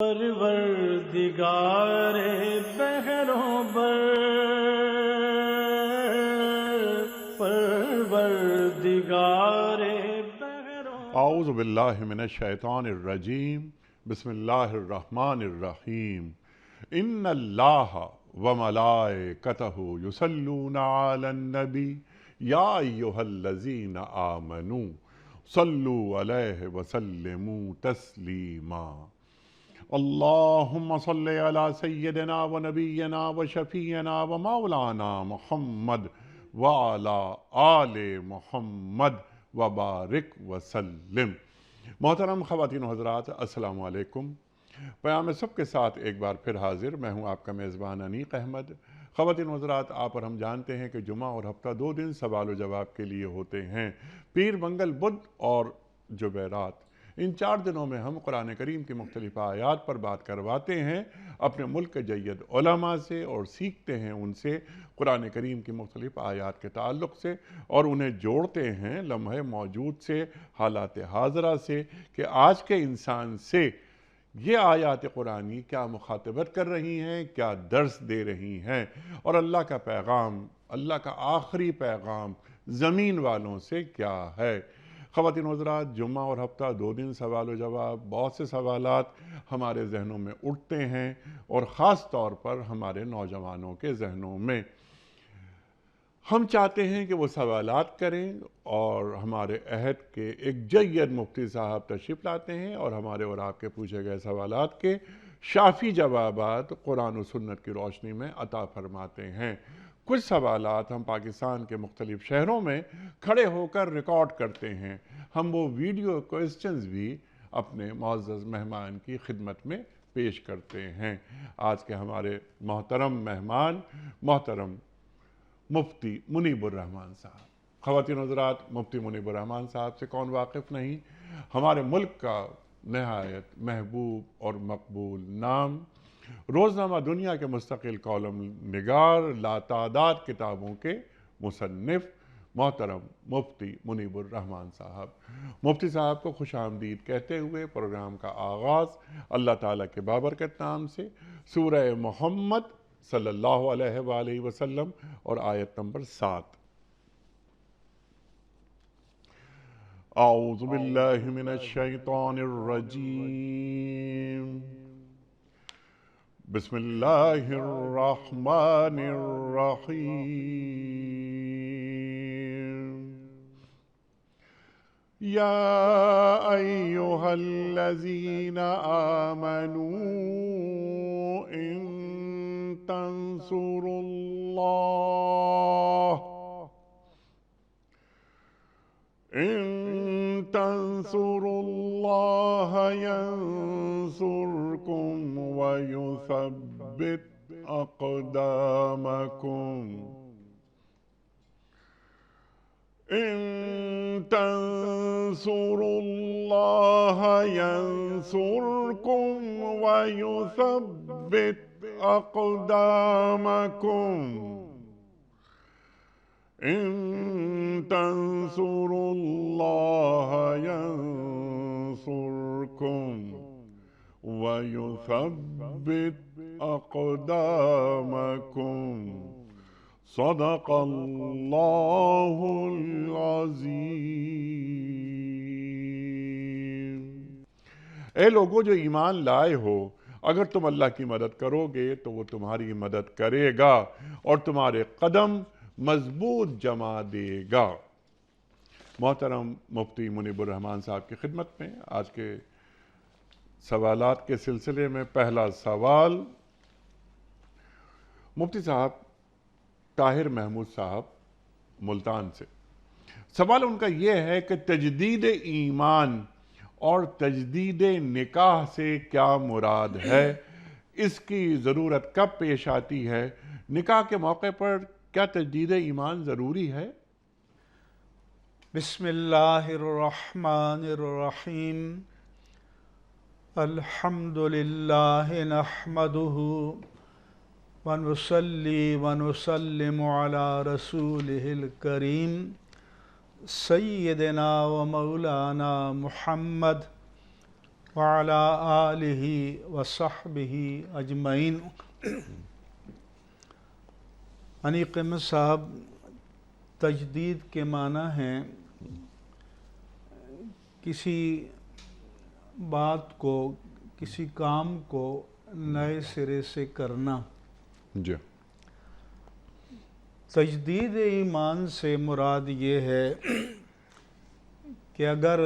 پروردگار بحروں بر، پروردگار بحروں۔ اعوذ باللہ من الشیطان الرجیم، بسم اللہ الرحمن الرحیم۔ ان اللہ وملائکتہ یصلون علی النبی یا ایہا الذین آمنوا صلوا علیہ وسلموا تسلیما۔ اللہم صل علی سیدنا و نبینا و شفیعنا و مولانا محمد وعلی آل محمد وبارک وسلم۔ محترم خواتین و حضرات، السلام علیکم۔ پیام صبح کے ساتھ ایک بار پھر حاضر، میں ہوں آپ کا میزبان انیق احمد۔ خواتین و حضرات، آپ اور ہم جانتے ہیں کہ جمعہ اور ہفتہ 2 دن سوال و جواب کے لیے ہوتے ہیں، پیر، منگل، بدھ اور جمعرات۔ ان 4 دنوں میں ہم قرآن کریم کی مختلف آیات پر بات کرواتے ہیں اپنے ملک کے جید علماء سے، اور سیکھتے ہیں ان سے قرآن کریم کی مختلف آیات کے تعلق سے، اور انہیں جوڑتے ہیں لمحے موجود سے، حالات حاضرہ سے، کہ آج کے انسان سے یہ آیات قرآنی کیا مخاطبت کر رہی ہیں، کیا درس دے رہی ہیں، اور اللہ کا پیغام، اللہ کا آخری پیغام زمین والوں سے کیا ہے۔ خواتین و حضرات، جمعہ اور ہفتہ 2 دن سوال و جواب، بہت سے سوالات ہمارے ذہنوں میں اٹھتے ہیں، اور خاص طور پر ہمارے نوجوانوں کے ذہنوں میں۔ ہم چاہتے ہیں کہ وہ سوالات کریں، اور ہمارے عہد کے ایک جید مفتی صاحب تشریف لاتے ہیں، اور ہمارے اور آپ کے پوچھے گئے سوالات کے شافی جوابات قرآن و سنت کی روشنی میں عطا فرماتے ہیں۔ کچھ سوالات ہم پاکستان کے مختلف شہروں میں کھڑے ہو کر ریکارڈ کرتے ہیں، ہم وہ ویڈیو کوئسچنز بھی اپنے معزز مہمان کی خدمت میں پیش کرتے ہیں۔ آج کے ہمارے محترم مہمان محترم مفتی منیب الرحمان صاحب۔ خواتین و حضرات، مفتی منیب الرحمان صاحب سے کون واقف نہیں، ہمارے ملک کا نہایت محبوب اور مقبول نام، روزنامہ دنیا کے مستقل کالم نگار، لاتعداد کتابوں کے مصنف، محترم مفتی منیب الرحمان صاحب۔ مفتی صاحب کو خوش آمدید کہتے ہوئے پروگرام کا آغاز اللہ تعالیٰ کے بابرکت نام سے سورہ محمد صلی اللہ علیہ وآلہ وسلم اور آیت نمبر 7۔ اعوذ باللہ من الشیطان الرجیم، بسم اللہ الرحمن الرحیم۔ یا ایہا الذین آمنوا ان تنصروا اللہ ینصرکم ویثبت اقدامکم۔ ان تنصروا اللہ ینصرکم ویثبت اقدامکم۔ ان تنصروا اللہ ینصرکم ویثبت اقدامکم۔ صدق اللہ العظیم۔ اے لوگو جو ایمان لائے ہو، اگر تم اللہ کی مدد کرو گے تو وہ تمہاری مدد کرے گا، اور تمہارے قدم مضبوط جما دے گا۔ محترم مفتی منیب الرحمان صاحب کی خدمت میں آج کے سوالات کے سلسلے میں پہلا سوال مفتی صاحب طاہر محمود صاحب ملتان سے۔ سوال ان کا یہ ہے کہ تجدید ایمان اور تجدید نکاح سے کیا مراد ہے، اس کی ضرورت کب پیش آتی ہے، نکاح کے موقع پر کیا تجدید ایمان ضروری ہے؟ بسم اللہ الرحمن الرحیم۔ الحمدللہ نحمدہ ونصلی ونسلم علی رسولہ الکریم سیدنا و مولانا محمد وعلى آلہ وصحبہ اجمعین۔ انیقم صاحب، تجدید کے معنی ہیں کسی بات کو، کسی کام کو نئے سرے سے کرنا۔ جی تجدید ایمان سے مراد یہ ہے کہ اگر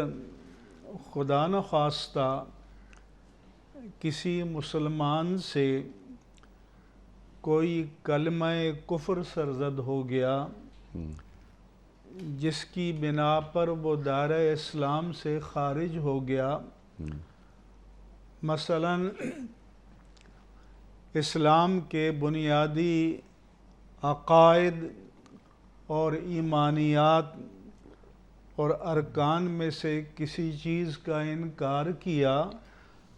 خدا نخواستہ کسی مسلمان سے کوئی کلمہ کفر سرزد ہو گیا جس کی بنا پر وہ دائرہ اسلام سے خارج ہو گیا، مثلا اسلام کے بنیادی عقائد اور ایمانیات اور ارکان میں سے کسی چیز کا انکار کیا،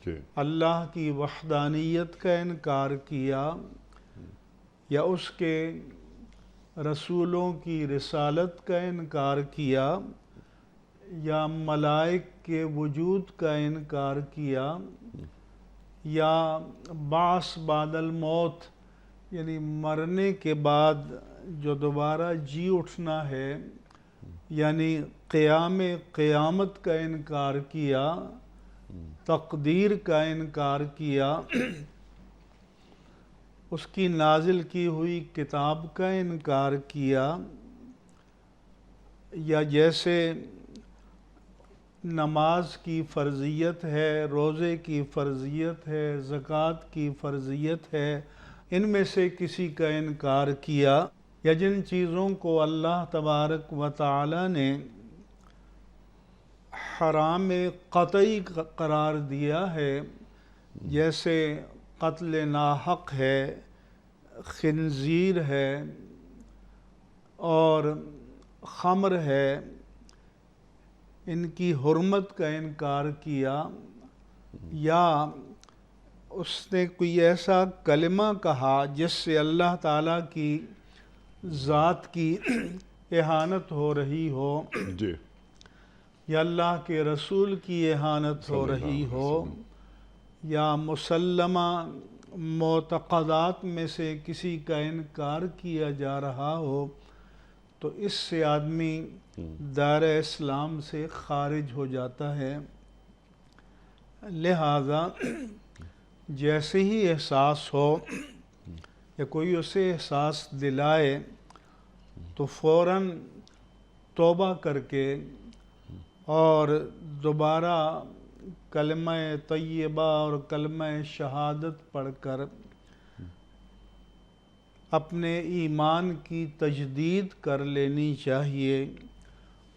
جی اللہ کی وحدانیت کا انکار کیا، یا اس کے رسولوں کی رسالت کا انکار کیا، یا ملائک کے وجود کا انکار کیا، یا بعث بعد الموت یعنی مرنے کے بعد جو دوبارہ جی اٹھنا ہے، یعنی قیامت کا انکار کیا، تقدیر کا انکار کیا، اس کی نازل کی ہوئی کتاب کا انکار کیا، یا جیسے نماز کی فرضیت ہے، روزے کی فرضیت ہے، زکوٰۃ کی فرضیت ہے، ان میں سے کسی کا انکار کیا، یا جن چیزوں کو اللہ تبارک و تعالی نے حرام قطعی قرار دیا ہے، جیسے قتل ناحق ہے، خنزیر ہے اور خمر ہے، ان کی حرمت کا انکار کیا، یا اس نے کوئی ایسا کلمہ کہا جس سے اللہ تعالیٰ کی ذات کی اہانت ہو رہی ہو، جی یا اللہ کے رسول کی اہانت ہو رہی ہو، یا مسلمہ معتقدات میں سے کسی کا انکار کیا جا رہا ہو، تو اس سے آدمی دائرہ اسلام سے خارج ہو جاتا ہے۔ لہذا جیسے ہی احساس ہو یا کوئی اسے احساس دلائے تو فوراً توبہ کر کے اور دوبارہ کلمہ طیبہ اور کلمہ شہادت پڑھ کر اپنے ایمان کی تجدید کر لینی چاہیے،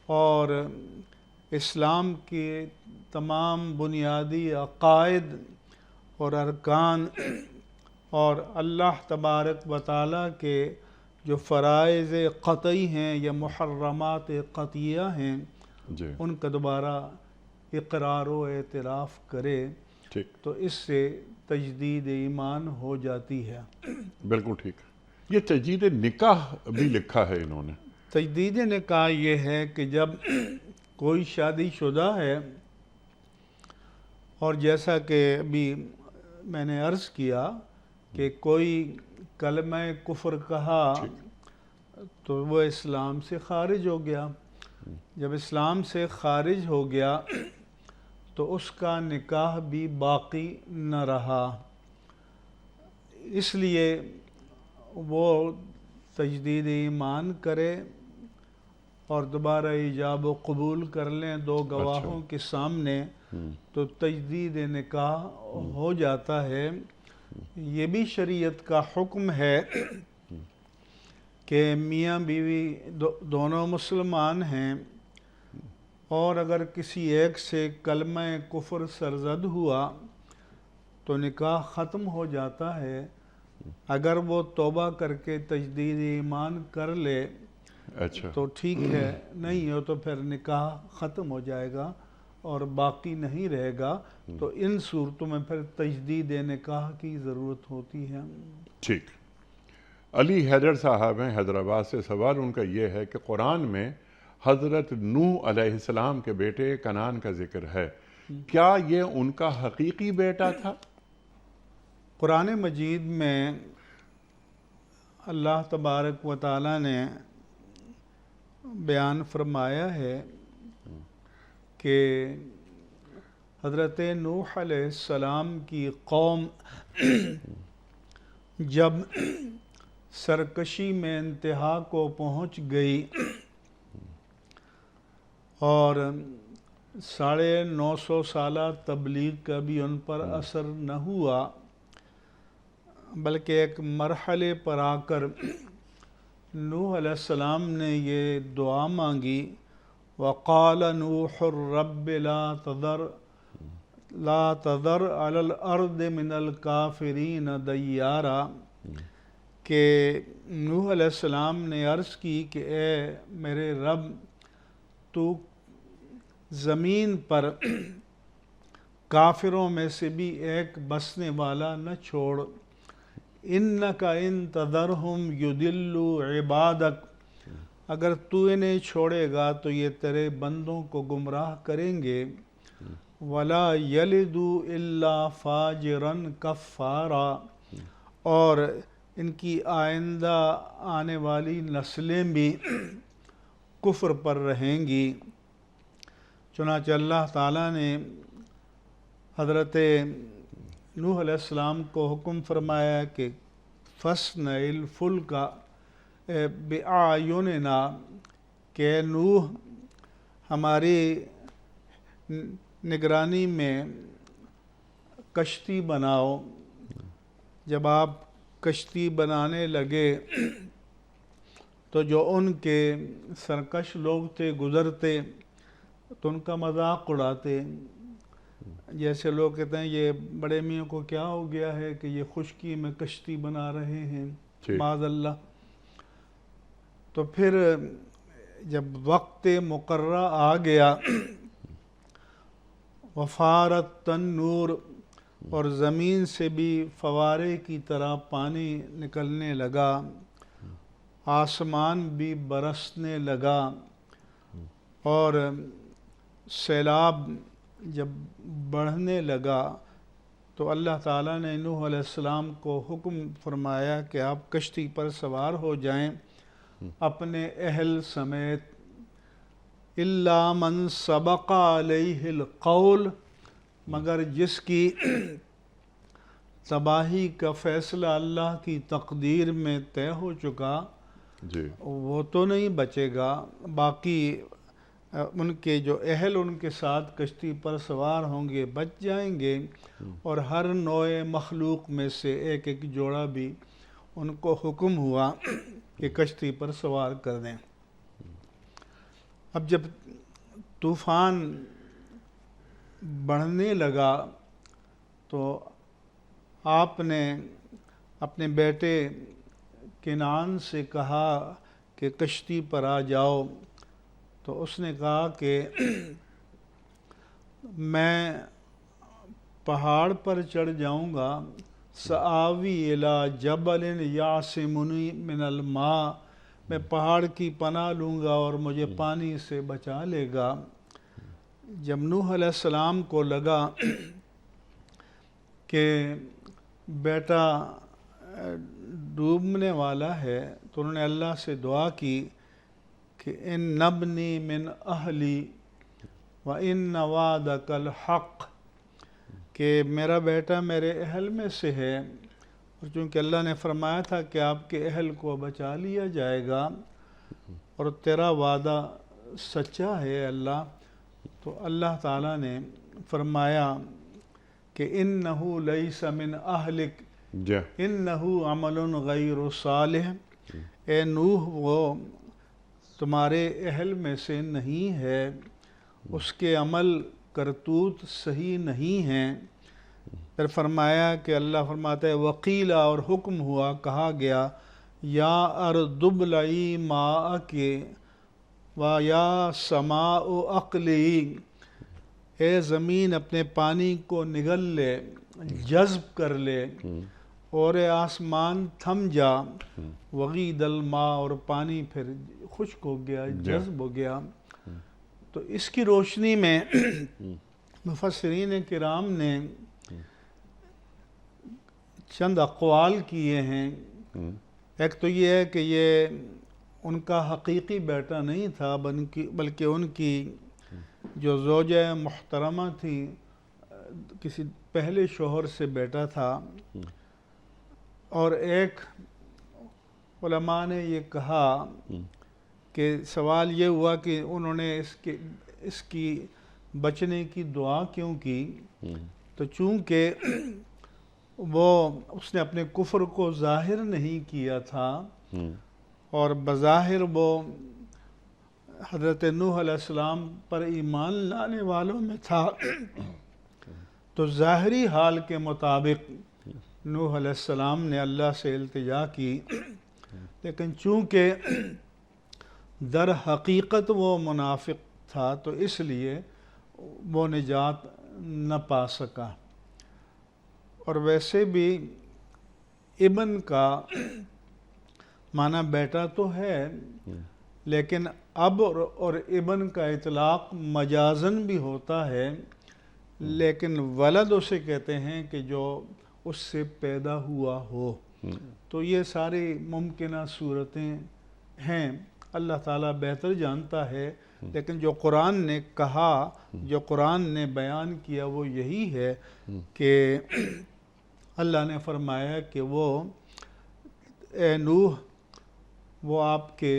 اور اسلام کے تمام بنیادی عقائد اور ارکان اور اللہ تبارک و تعالیٰ کے جو فرائض قطعی ہیں یا محرمات قطعیہ ہیں، جی ان کا دوبارہ اقرار و اعتراف کرے، ٹھیک، تو اس سے تجدید ایمان ہو جاتی ہے۔ بالکل ٹھیک۔ یہ تجدید نکاح بھی لکھا ہے انہوں نے۔ تجدید نکاح یہ ہے کہ جب کوئی شادی شدہ ہے، اور جیسا کہ ابھی میں نے عرض کیا کہ کوئی کلمہ کفر کہا تو وہ اسلام سے خارج ہو گیا، جب اسلام سے خارج ہو گیا تو اس کا نکاح بھی باقی نہ رہا، اس لیے وہ تجدید ایمان کرے اور دوبارہ ایجاب و قبول کر لیں دو گواہوں کے سامنے، تو تجدید نکاح ہو جاتا ہے۔ یہ بھی شریعت کا حکم ہے کہ میاں بیوی دونوں مسلمان ہیں، اور اگر کسی ایک سے کلمہ کفر سرزد ہوا تو نکاح ختم ہو جاتا ہے۔ اگر وہ توبہ کر کے تجدید ایمان کر لے اچھا، تو ٹھیک ہے، نہیں ہو تو پھر نکاح ختم ہو جائے گا اور باقی نہیں رہے گا، تو ان صورتوں میں پھر تجدید نکاح کی ضرورت ہوتی ہے۔ ٹھیک۔ علی حیدر صاحب ہیں حیدرآباد سے، سوال ان کا یہ ہے کہ قرآن میں حضرت نوح علیہ السلام کے بیٹے کنعان کا ذکر ہے، کیا یہ ان کا حقیقی بیٹا تھا؟ قرآن مجید میں اللہ تبارک و تعالیٰ نے بیان فرمایا ہے کہ حضرت نوح علیہ السلام کی قوم جب سرکشی میں انتہا کو پہنچ گئی اور 950 سالہ تبلیغ کا بھی ان پر اثر نہ ہوا، بلکہ ایک مرحلے پر آ کر نوح علیہ السلام نے یہ دعا مانگی، وَقَالَ نُوحُ رَبِّ لَا تَذَرْ عَلَى الْأَرْضِ مِنَ الْكَافِرِينَ دَيَّارًا، کہ نوح علیہ السلام نے عرض کی کہ اے میرے رب، تو زمین پر کافروں میں سے بھی ایک بسنے والا نہ چھوڑ، اِنَّكَ إِن تَذَرْهُمْ يُضِلُّوا عِبَادَكَ، اگر تو انہیں چھوڑے گا تو یہ تیرے بندوں کو گمراہ کریں گے، وَلَا يَلِدُوا إِلَّا فَاجِرًا كَفَّارًا، اور ان کی آئندہ آنے والی نسلیں بھی کفر پر رہیں گی۔ چنانچہ اللہ تعالیٰ نے حضرت نوح علیہ السلام کو حکم فرمایا کہ فَاصْنَعِ الْفُلْكَ بِأَعْيُنِنَا، کہ نوح ہماری نگرانی میں کشتی بناؤ۔ جب آپ کشتی بنانے لگے تو جو ان کے سرکش لوگ تھے گزرتے تو ان کا مذاق اڑاتے، جیسے لوگ کہتے ہیں یہ بڑے میاں کو کیا ہو گیا ہے کہ یہ خشکی میں کشتی بنا رہے ہیں، معاذ اللہ۔ تو پھر جب وقت مقررہ آ گیا، وفارت تنور، اور زمین سے بھی فوارے کی طرح پانی نکلنے لگا، آسمان بھی برسنے لگا، اور سیلاب جب بڑھنے لگا تو اللہ تعالیٰ نے نوح علیہ السلام کو حکم فرمایا کہ آپ کشتی پر سوار ہو جائیں اپنے اہل سمیت، إِلَّا مَنْ سَبَقَ عَلَيْهِ الْقَوْلُ، مگر جس کی تباہی کا فیصلہ اللہ کی تقدیر میں طے ہو چکا وہ تو نہیں بچے گا، باقی ان کے جو اہل ان کے ساتھ کشتی پر سوار ہوں گے بچ جائیں گے، اور ہر نوع مخلوق میں سے ایک ایک جوڑا بھی ان کو حکم ہوا کہ کشتی پر سوار کر دیں۔ اب جب طوفان بڑھنے لگا تو آپ نے اپنے بیٹے کنعان سے کہا کہ کشتی پر آ جاؤ، تو اس نے کہا کہ میں پہاڑ پر چڑھ جاؤں گا، سآوی الی جبل یعصمنی من الماء، میں پہاڑ کی پناہ لوں گا اور مجھے پانی سے بچا لے گا۔ جب نوح علیہ السلام کو لگا کہ بیٹا ڈوبنے والا ہے تو انہوں نے اللہ سے دعا کی کہ ان ابنی من اہلی وان وعدک الحق، کہ میرا بیٹا میرے اہل میں سے ہے، اور چونکہ اللہ نے فرمایا تھا کہ آپ کے اہل کو بچا لیا جائے گا اور تیرا وعدہ سچا ہے اللہ، تو اللہ تعالیٰ نے فرمایا کہ انہو لیس من اہلک انہو عمل غیر صالح، اے نوح وہ تمہارے اہل میں سے نہیں ہے، اس کے عمل کرتوت صحیح نہیں ہیں۔ پھر فرمایا کہ اللہ فرماتا ہے وقیلا، اور حکم ہوا کہا گیا یا ارض ابلعی ماءک و یا سماء اقلعی، اے زمین اپنے پانی کو نگل لے، جذب کر لے، اور اے آسمان تھم جا، وغید الماء، اور پانی پھر خشک ہو گیا، جذب ہو گیا۔ تو اس کی روشنی میں مفسرین کرام نے چند اقوال کیے ہیں. ایک تو یہ ہے کہ یہ ان کا حقیقی بیٹا نہیں تھا بلکہ ان کی جو زوجہ محترمہ تھی کسی پہلے شوہر سے بیٹا تھا. اور ایک علماء نے یہ کہا کہ سوال یہ ہوا کہ انہوں نے اس کی بچنے کی دعا کیوں کی. تو چونکہ اس نے اپنے کفر کو ظاہر نہیں کیا تھا اور بظاہر وہ حضرت نوح علیہ السلام پر ایمان لانے والوں میں تھا، تو ظاہری حال کے مطابق نوح علیہ السلام نے اللہ سے التجا کی. لیکن چونکہ در حقیقت وہ منافق تھا تو اس لیے وہ نجات نہ پا سکا. اور ویسے بھی ابن کا معنی بیٹا تو ہے، لیکن اب اور ابن کا اطلاق مجازن بھی ہوتا ہے، لیکن ولد اسے کہتے ہیں کہ جو اس سے پیدا ہوا ہو. تو یہ ساری ممکنہ صورتیں ہیں، اللہ تعالیٰ بہتر جانتا ہے. لیکن جو قرآن نے کہا، جو قرآن نے بیان کیا وہ یہی ہے کہ اللہ نے فرمایا کہ وہ اے نوح وہ آپ کے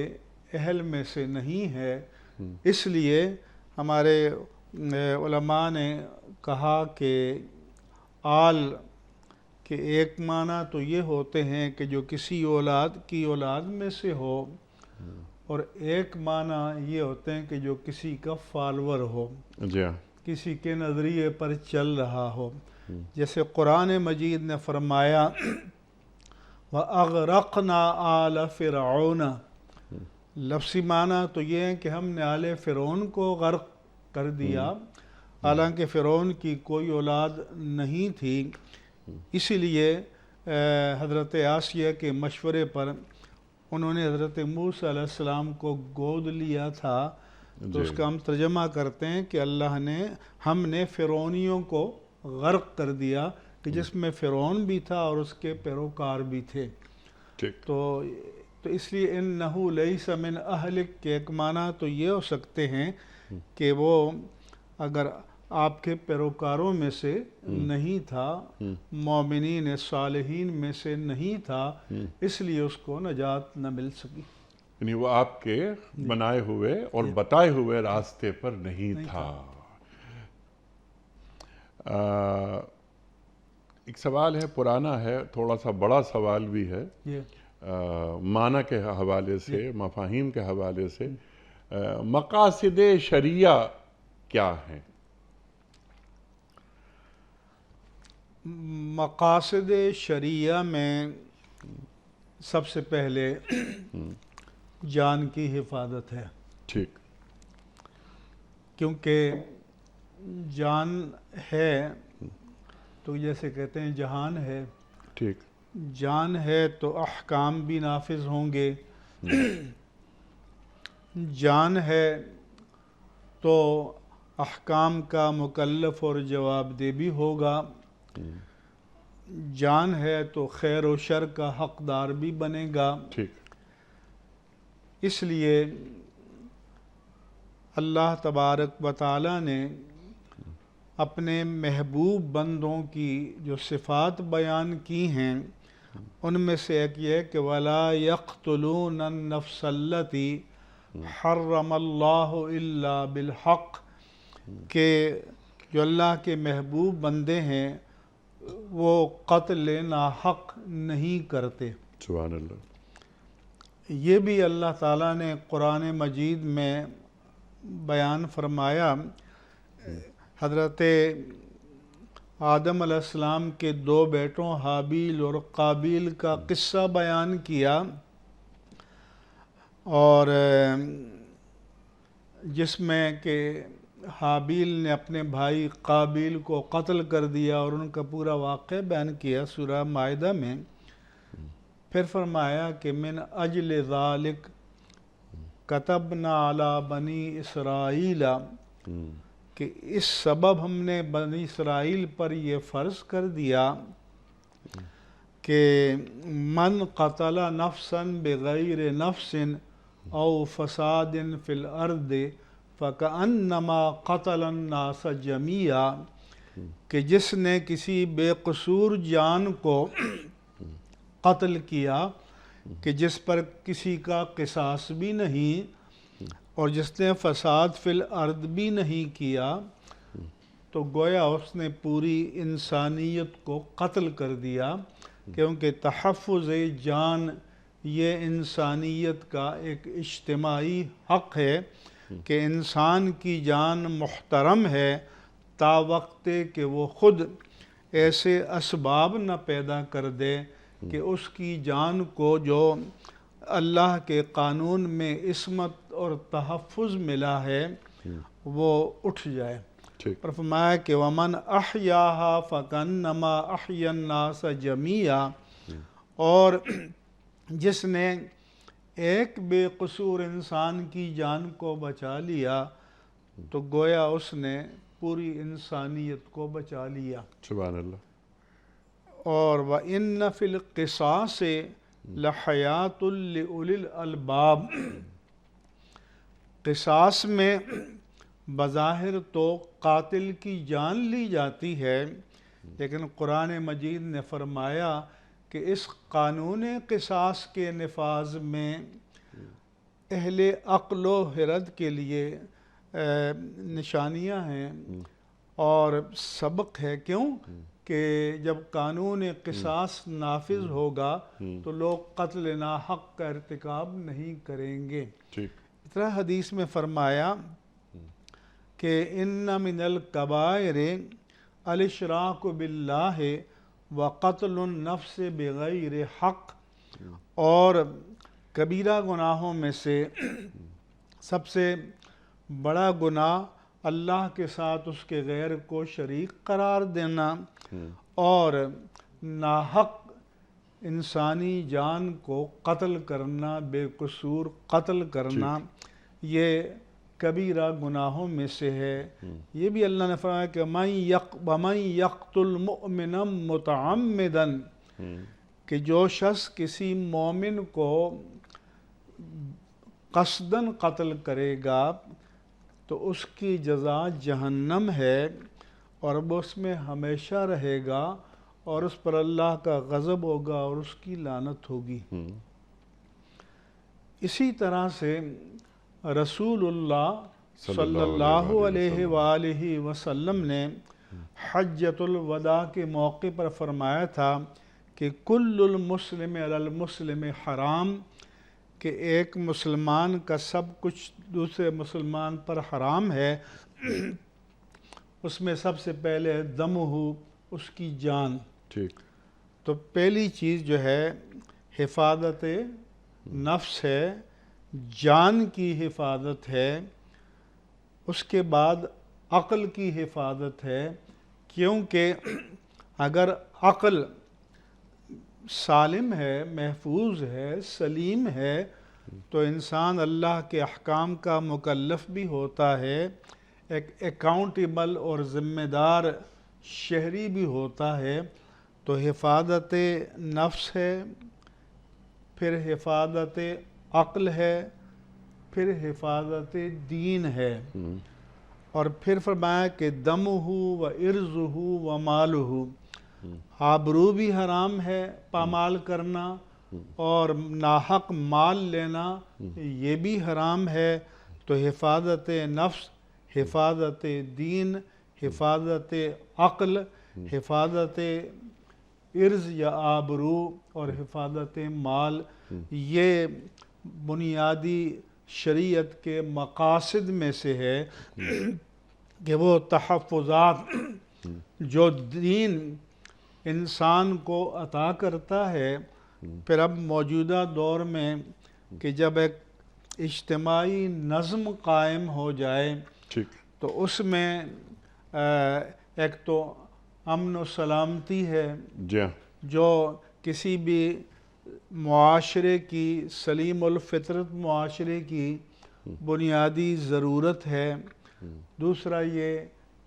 اہل میں سے نہیں ہے. اس لیے ہمارے علماء نے کہا کہ آل کے ایک معنی تو یہ ہوتے ہیں کہ جو کسی اولاد میں سے ہو، اور ایک معنی یہ ہوتے ہیں کہ جو کسی کا فالور ہو، کسی کے نظریے پر چل رہا ہو. جیسے قرآن مجید نے فرمایا وَأَغْرَقْنَا آلَ فِرْعَوْنَ، لفظی معنی تو یہ ہے کہ ہم نے آل فرعون کو غرق کر دیا، حالانکہ فرعون کی کوئی اولاد نہیں تھی. اسی لیے حضرت آسیہ کے مشورے پر انہوں نے حضرت موسیٰ علیہ السلام کو گود لیا تھا. تو اس کا ہم ترجمہ کرتے ہیں کہ ہم نے فرعونیوں کو غرق کر دیا، کہ جس میں فرعون بھی تھا اور اس کے پیروکار بھی تھے. تو اس لیے انہو لیس من اہلک کے ایک معنی تو یہ ہو سکتے ہیں کہ وہ اگر آپ کے پیروکاروں میں سے نہیں تھا، مومنین صالحین میں سے نہیں تھا، اس لیے اس کو نجات نہ مل سکی. یعنی وہ آپ کے بنائے ہوئے اور بتائے ہوئے راستے پر نہیں تھا. ایک سوال ہے، پرانا ہے، تھوڑا سا بڑا سوال بھی ہے، معنی کے حوالے سے، مفاہیم کے حوالے سے. مقاصد شریعہ کیا ہیں؟ مقاصد شریعہ میں سب سے پہلے جان کی حفاظت ہے. ٹھیک. کیونکہ جان ہے تو جیسے کہتے ہیں جہان ہے. ٹھیک. جان ہے تو احکام بھی نافذ ہوں گے، جان ہے تو احکام کا مکلف اور جواب دہ بھی ہوگا، جان ہے تو خیر و شر کا حقدار بھی بنے گا. ٹھیک. اس لیے اللہ تبارک و تعالی نے اپنے محبوب بندوں کی جو صفات بیان کی ہیں ان میں سے ایک یہ کہ وَلَا يَقْتُلُونَ النَّفْسَ الَّتِي حَرَّمَ اللَّهُ إِلَّا بِالْحَقِّ، کہ جو اللہ کے محبوب بندے ہیں وہ قتل ناحق نہیں کرتے. سبحان اللہ. یہ بھی اللہ تعالیٰ نے قرآن مجید میں بیان فرمایا. حضرت آدم علیہ السلام کے دو بیٹوں حابیل اور قابیل کا قصہ بیان کیا، اور جس میں کہ حابیل نے اپنے بھائی قابیل کو قتل کر دیا اور ان کا پورا واقعہ بیان کیا سورہ مائدہ میں. پھر فرمایا کہ من اجل ذالک کتبنا علی بنی اسرائیل، کہ اس سبب ہم نے بنی اسرائیل پر یہ فرض کر دیا کہ من قتل نفسا بغیر نفس او فساد فی الارض فکأنما قتل الناس جمیعا، کہ جس نے کسی بے قصور جان کو قتل کیا کہ جس پر کسی کا قصاص بھی نہیں اور جس نے فساد فی الارض بھی نہیں کیا، تو گویا اس نے پوری انسانیت کو قتل کر دیا، کیونکہ تحفظ جان یہ انسانیت کا ایک اجتماعی حق ہے کہ انسان کی جان محترم ہے تا وقت کہ وہ خود ایسے اسباب نہ پیدا کر دے کہ اس کی جان کو جو اللہ کے قانون میں عصمت اور تحفظ ملا ہے وہ اٹھ جائے۔ ٹھیک، پر فرمایا کہ وَمَنْ أَحْيَاهَا فَكَأَنَّمَا أَحْيَا النَّاسَ جَمِيعًا، اور جس نے ایک بے قصور انسان کی جان کو بچا لیا تو گویا اس نے پوری انسانیت کو بچا لیا۔ سبحان اللہ۔ اور وَإِنَّ فِي الْقِصَاصِ لَحَيَاةٌ لِأُولِي الْأَلْبَابِ، قصاص میں بظاہر تو قاتل کی جان لی جاتی ہے، لیکن قرآن مجید نے فرمایا کہ اس قانون قصاص کے نفاذ میں اہل عقل و خرد کے لیے نشانیاں ہیں اور سبق ہے۔ کیوں کہ جب قانون قصاص نافذ ہوگا تو لوگ قتل ناحق کا ارتکاب نہیں کریں گے۔ ٹھیک، اس طرح حدیث میں فرمایا کہ ان من الکبائر الاشراک باللہ وقتل النفس بغیر حق، اور کبیرہ گناہوں میں سے سب سے بڑا گناہ اللہ کے ساتھ اس کے غیر کو شریک قرار دینا اور ناحق انسانی جان کو قتل کرنا، بے قصور قتل کرنا، یہ کبیرہ گناہوں میں سے ہے۔ یہ بھی اللہ نے فرمایا کہ وَمَنْ يَقْتُلْ مُؤْمِنًا مُتَعَمِّدًا، کہ جو شخص کسی مومن کو قصداً قتل کرے گا تو اس کی جزا جہنم ہے اور وہ اس میں ہمیشہ رہے گا اور اس پر اللہ کا غضب ہوگا اور اس کی لعنت ہوگی۔ اسی طرح سے رسول اللہ صلی اللہ علیہ وآلہ وسلم نے حجۃ الوداع کے موقع پر فرمایا تھا کہ کل المسلم علی المسلم حرام، کہ ایک مسلمان کا سب کچھ دوسرے مسلمان پر حرام ہے، اس میں سب سے پہلے دمہ، اس کی جان۔ ٹھیک، تو پہلی چیز جو ہے حفاظت نفس ہے، جان کی حفاظت ہے، اس کے بعد عقل کی حفاظت ہے، کیونکہ اگر عقل سالم ہے، محفوظ ہے، سلیم ہے تو انسان اللہ کے احکام کا مکلف بھی ہوتا ہے، ایک اکاؤنٹیبل اور ذمہ دار شہری بھی ہوتا ہے۔ تو حفاظت نفس ہے، پھر حفاظت عقل ہے، پھر حفاظت دین ہے، اور پھر فرمایا کہ دمہ و عرضہ و مالہ، آبرو بھی حرام ہے پامال کرنا اور ناحق مال لینا یہ بھی حرام ہے۔ تو حفاظت نفس، حفاظت دین، حفاظت عقل، حفاظت عرض یا آبرو اور حفاظت مال، یہ بنیادی شریعت کے مقاصد میں سے ہے کہ وہ تحفظات جو دین انسان کو عطا کرتا ہے۔ پھر اب موجودہ دور میں کہ جب ایک اجتماعی نظم قائم ہو جائے ٹھیک، تو اس میں ایک تو امن و سلامتی ہے جی ہاں، جو کسی بھی معاشرے کی، سلیم الفطرت معاشرے کی بنیادی ضرورت ہے۔ دوسرا یہ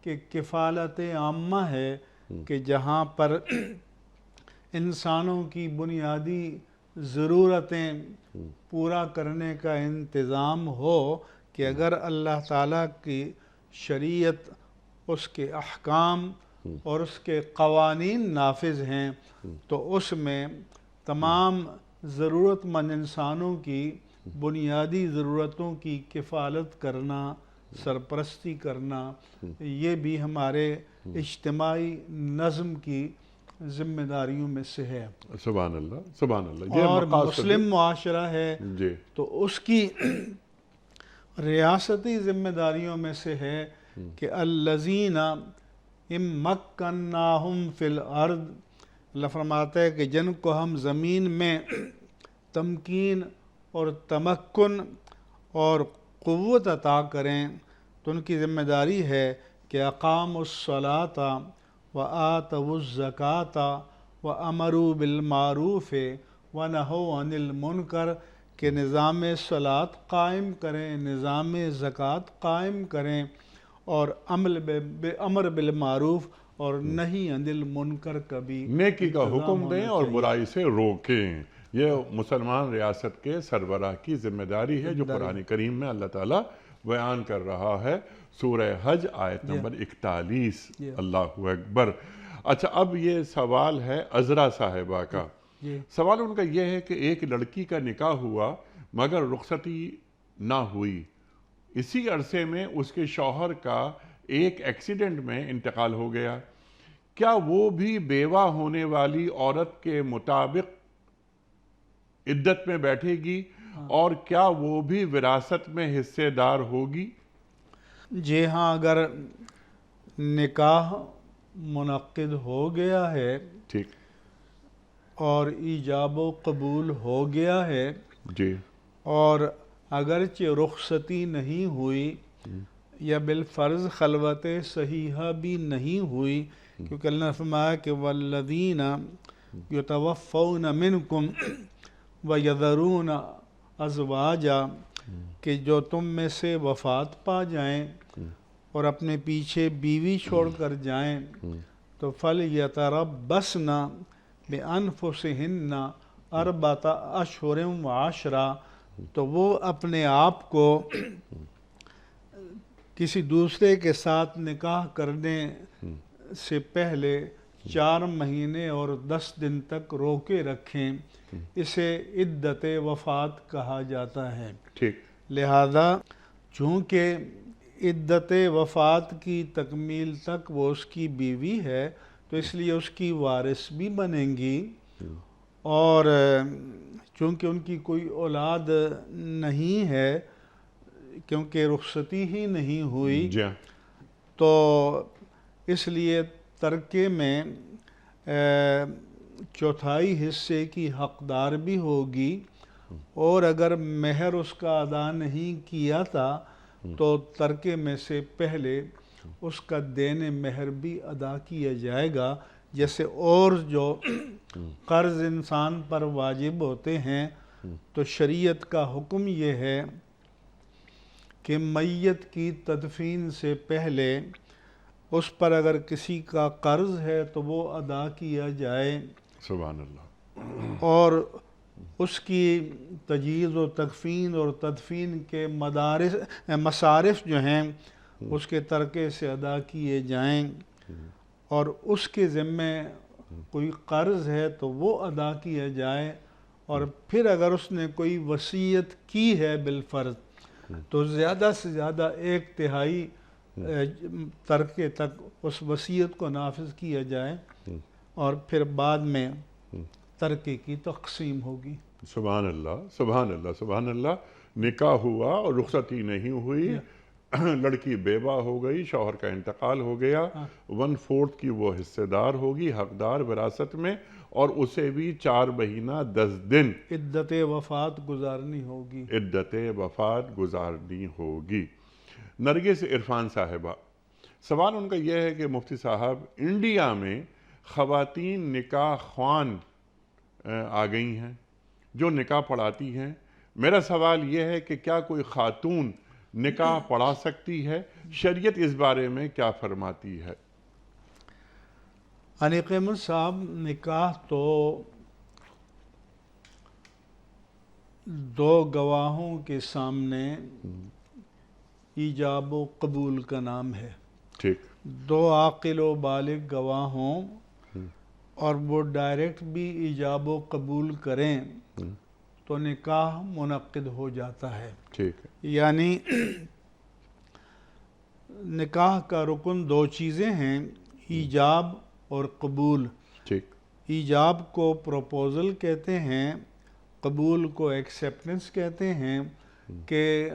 کہ کفالت عامہ ہے کہ جہاں پر انسانوں کی بنیادی ضرورتیں پورا کرنے کا انتظام ہو کہ اگر اللہ تعالیٰ کی شریعت، اس کے احکام اور اس کے قوانین نافذ ہیں تو اس میں تمام ضرورت مند انسانوں کی بنیادی ضرورتوں کی کفالت کرنا، سرپرستی کرنا، یہ بھی ہمارے اجتماعی نظم کی ذمہ داریوں میں سے ہے۔ سبحان اللہ، سبحان اللہ۔ یہ اور مقاصد مسلم معاشرہ ہے جی تو اس کی ریاستی ذمہ داریوں میں سے ہے کہ الذین مکناہم فی الارض، اللہ فرماتا ہے کہ جن کو ہم زمین میں تمکین اور تمکن اور قوت عطا کریں تو ان کی ذمہ داری ہے کہ اقاموا الصلاۃ وآتوا الزکاۃ وامروا بالمعروف ونہوا عن المنکر، کہ نظام صلاۃ قائم کریں، نظام زکوٰۃ قائم کریں، اور امر بالمعروف اور نہی عن المنکر کا بھی نیکی کا انتظام حکم دیں ہونا اور چاہیے۔ برائی سے روکیں۔ یہ مسلمان ریاست کے سربراہ کی ذمہ داری ہے جو قرآن کریم میں اللہ تعالیٰ بیان کر رہا ہے، سورہ حج آیت نمبر 41۔ اللہ اکبر۔ اچھا، اب یہ سوال ہے عذرا صاحبہ کا۔ سوال ان کا یہ ہے کہ ایک لڑکی کا نکاح ہوا مگر رخصتی نہ ہوئی، اسی عرصے میں اس کے شوہر کا ایک ایکسیڈنٹ میں انتقال ہو گیا، کیا وہ بھی بیوہ ہونے والی عورت کے مطابق عدت میں بیٹھے گی اور کیا وہ بھی وراثت میں حصے دار ہوگی؟ جی ہاں، اگر نکاح منعقد ہو گیا ہے ٹھیک اور ایجاب و قبول ہو گیا ہے جی اور اگرچہ رخصتی نہیں ہوئی یا بالفرض خلوت صحیحہ بھی نہیں ہوئی، کیونکہ اللہ نے فرمایا کہ والذین یتوفون منکم ویذرون ازواجا، کہ جو تم میں سے وفات پا جائیں اور اپنے پیچھے بیوی چھوڑ کر جائیں تو فَلْيَتَرَبَّصْنَ بِأَنفُسِهِنَّ أَرْبَعَةَ أَشْهُرٍ وَعَشْرًا، تو وہ اپنے آپ کو کسی دوسرے کے ساتھ نکاح کرنے سے پہلے 4 مہینے اور 10 دن تک روکے رکھیں، اسے عدت وفات کہا جاتا ہے۔ ٹھیک لہذا چونکہ عدت وفات کی تکمیل تک وہ اس کی بیوی ہے تو اس لیے اس کی وارث بھی بنیں گی، اور چونکہ ان کی کوئی اولاد نہیں ہے کیونکہ رخصتی ہی نہیں ہوئی، جی ہاں، تو اس لیے ترکے میں 1/4 حصے کی حقدار بھی ہوگی، اور اگر مہر اس کا ادا نہیں کیا تھا تو ترکے میں سے پہلے اس کا دین مہر بھی ادا کیا جائے گا، جیسے اور جو قرض انسان پر واجب ہوتے ہیں۔ تو شریعت کا حکم یہ ہے کہ میت کی تدفین سے پہلے اس پر اگر کسی کا قرض ہے تو وہ ادا کیا جائے، سبحان اللہ۔ اور اس کی تجہیز و تکفین اور تدفین کے مصارف جو ہیں اس کے ترکے سے ادا کیے جائیں، اور اس کے ذمے کوئی قرض ہے تو وہ ادا کیا جائے، اور پھر اگر اس نے کوئی وصیت کی ہے بالفرض تو زیادہ سے زیادہ 1/3 ترکے تک اس وصیت کو نافذ کیا جائے، اور پھر بعد میں ترکے کی تقسیم ہوگی۔ سبحان اللہ، سبحان اللہ، سبحان اللہ۔ نکاح ہوا اور رخصتی نہیں ہوئی، لڑکی بیوہ ہو گئی، شوہر کا انتقال ہو گیا، 1/4 کی وہ حصے دار ہوگی، حقدار وراثت میں، اور اسے بھی 4 مہینہ 10 دن عدت وفات گزارنی ہوگی۔ عدت وفات گزارنی ہوگی۔ نرگس عرفان صاحبہ، سوال ان کا یہ ہے کہ مفتی صاحب، انڈیا میں خواتین نکاح خوان آ گئی ہیں جو نکاح پڑھاتی ہیں۔ میرا سوال یہ ہے کہ کیا کوئی خاتون نکاح پڑھا سکتی ہے؟ شریعت اس بارے میں کیا فرماتی ہے؟ انیق احمد صاحب، نکاح تو دو گواہوں کے سامنے ایجاب و قبول کا نام ہے۔ ٹھیک، دو عاقل و بالغ گواہ ہوں اور وہ ڈائریکٹ بھی ایجاب و قبول کریں تو نکاح منعقد ہو جاتا ہے۔ ٹھیک ہے، یعنی نکاح کا رکن دو چیزیں ہیں، ایجاب اور قبول۔ ٹھیک، ایجاب کو پروپوزل کہتے ہیں، قبول کو ایکسیپٹنس کہتے ہیں۔ کہ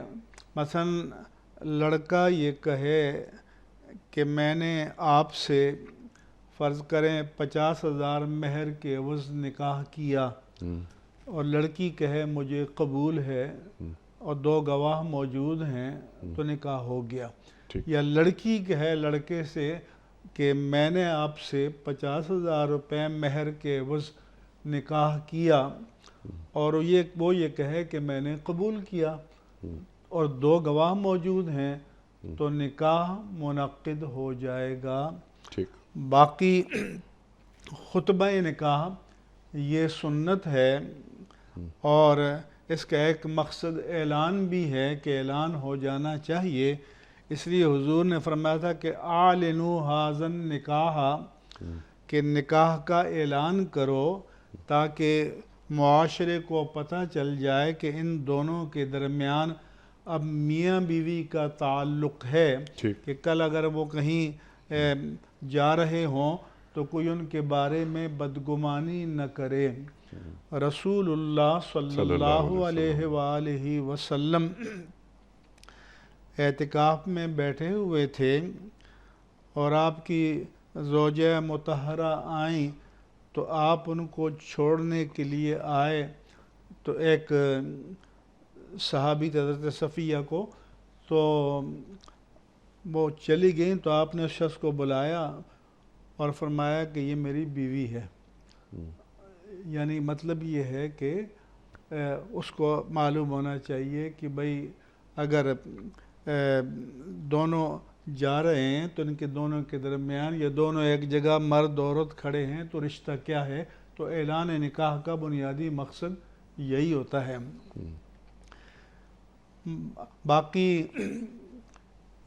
مثلا لڑکا یہ کہے کہ میں نے آپ سے فرض کریں 50,000 مہر کے عوض نکاح کیا، اور لڑکی کہے مجھے قبول ہے، اور دو گواہ موجود ہیں تو نکاح ہو گیا۔ یا لڑکی کہے لڑکے سے کہ میں نے آپ سے 50,000 روپے مہر کے عوض نکاح کیا، اور وہ یہ کہے کہ میں نے قبول کیا، اور دو گواہ موجود ہیں تو نکاح منعقد ہو جائے گا۔ ٹھیک، باقی خطبہ نکاح یہ سنت ہے، اور اس کا ایک مقصد اعلان بھی ہے کہ اعلان ہو جانا چاہیے۔ اس لیے حضور نے فرمایا تھا کہ اعلنوا ھذا النکاح، کہ نکاح کا اعلان کرو تاکہ معاشرے کو پتہ چل جائے کہ ان دونوں کے درمیان اب میاں بیوی کا تعلق ہے، کہ کل اگر وہ کہیں جا رہے ہوں تو کوئی ان کے بارے میں بدگمانی نہ کرے۔ رسول اللہ صلی اللہ علیہ وآلہ وسلم اعتکاف میں بیٹھے ہوئے تھے، اور آپ کی زوجہ مطہرہ آئیں تو آپ ان کو چھوڑنے کے لیے آئے، تو ایک صحابی حضرت صفیہ کو، تو وہ چلی گئیں تو آپ نے اس شخص کو بلایا اور فرمایا کہ یہ میری بیوی ہے۔ یعنی مطلب یہ ہے کہ اس کو معلوم ہونا چاہیے کہ بھئی اگر دونوں جا رہے ہیں تو ان کے دونوں کے درمیان، یا دونوں ایک جگہ مرد عورت کھڑے ہیں تو رشتہ کیا ہے۔ تو اعلان نکاح کا بنیادی مقصد یہی ہوتا ہے۔ باقی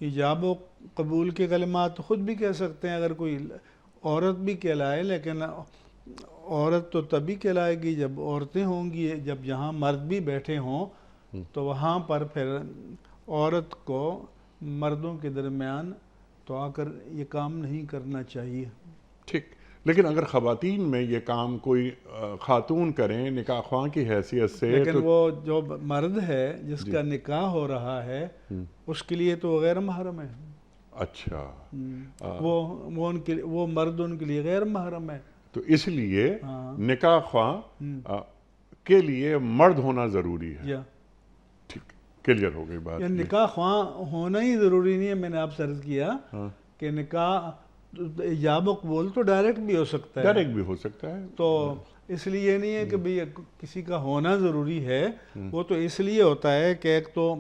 ایجاب و قبول کے کلمات خود بھی کہہ سکتے ہیں، اگر کوئی عورت بھی کہلائے، لیکن عورت تو تبھی کہلائے گی جب عورتیں ہوں گی، جب جہاں مرد بھی بیٹھے ہوں تو وہاں پر پھر عورت کو مردوں کے درمیان تو آ کر یہ کام نہیں کرنا چاہیے۔ ٹھیک، لیکن اگر خواتین میں یہ کام کوئی خاتون کریں نکاح خواہ کی حیثیت سے، لیکن وہ جو مرد ہے جس کا نکاح ہو رہا ہے اس کے لیے تو غیر محرم ہے۔ اچھا، وہ مرد ان کے لیے غیر محرم ہے۔ تو اس لیے نکاح خواہ کے لیے مرد ہونا ضروری ہے۔ ٹھیک، کلیئر ہو گئی بات۔ نکاح خواہ ہونا ہی ضروری نہیں ہے، میں نے آپ سے عرض کیا کہ نکاح ایجاب و قبول تو ڈائریکٹ بھی ہو سکتا ہے، ڈائریکٹ بھی ہو سکتا ہے، تو اس لیے یہ نہیں ہے کہ بھئی کسی کا ہونا ضروری ہے۔ وہ تو اس لیے ہوتا ہے کہ ایک تو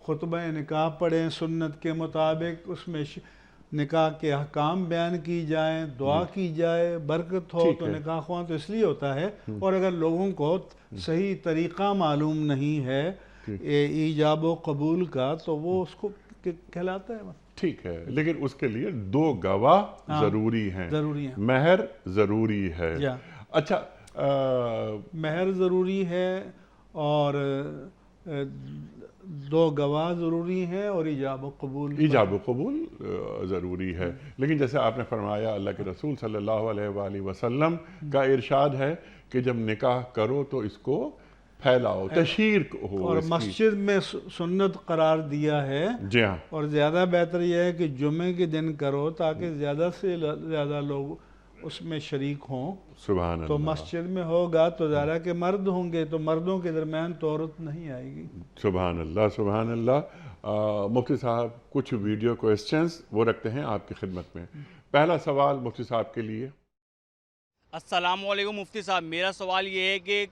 خطبہ نکاح پڑھیں سنت کے مطابق، اس میں نکاح کے احکام بیان کی جائیں، دعا کی جائے، برکت ہو، تو نکاح خواہ تو اس لیے ہوتا ہے۔ اور اگر لوگوں کو صحیح طریقہ معلوم نہیں ہے ایجاب و قبول کا تو وہ اس کو کہلاتا ہے۔ ٹھیک ہے، لیکن اس کے لیے دو گواہ ضروری ہیں، مہر ضروری ہے۔ اچھا، مہر ضروری ہے اور دو گواہ ضروری ہیں اور ایجاب و قبول ضروری ہے۔ لیکن جیسے آپ نے فرمایا اللہ کے رسول صلی اللہ علیہ وآلہ وسلم کا ارشاد ہے کہ جب نکاح کرو تو اس کو پھیلاؤ، تشہیر ہو، اور مسجد میں سنت قرار دیا ہے۔ جی ہاں، اور زیادہ بہتر یہ ہے کہ جمعے کے دن کرو تاکہ زیادہ سے زیادہ لوگ اس میں شریک ہوں۔ سبحان اللہ۔ تو مسجد میں ہوگا تو ظاہر کہ مرد ہوں گے، تو مردوں کے درمیان تو عورت نہیں آئے گی۔ سبحان اللہ، سبحان اللہ۔ مفتی صاحب کچھ ویڈیو کوئسچنز وہ رکھتے ہیں آپ کی خدمت میں۔ پہلا سوال مفتی صاحب کے لیے۔ السلام علیکم مفتی صاحب، میرا سوال یہ ہے کہ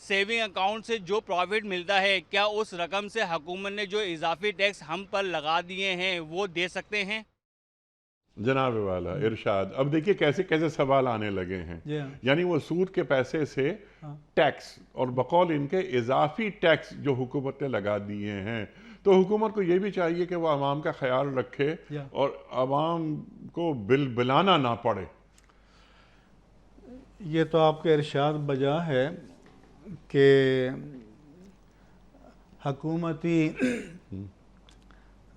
سیونگ اکاؤنٹ سے جو پروفٹ ملتا ہے کیا اس رقم سے حکومت نے جو اضافی ٹیکس ہم پر لگا دیے ہیں وہ دے سکتے ہیں؟ جناب والا ارشاد. اب دیکھیے کیسے کیسے سوال آنے لگے ہیں. جی ہاں. یعنی وہ سود کے پیسے سے ٹیکس اور بقول ان کے اضافی ٹیکس جو حکومت نے لگا دیے ہیں، تو حکومت کو یہ بھی چاہیے کہ وہ عوام کا خیال رکھے اور عوام کو بلانا نہ پڑے. یہ تو آپ کے ارشاد بجا ہے کہ حکومتی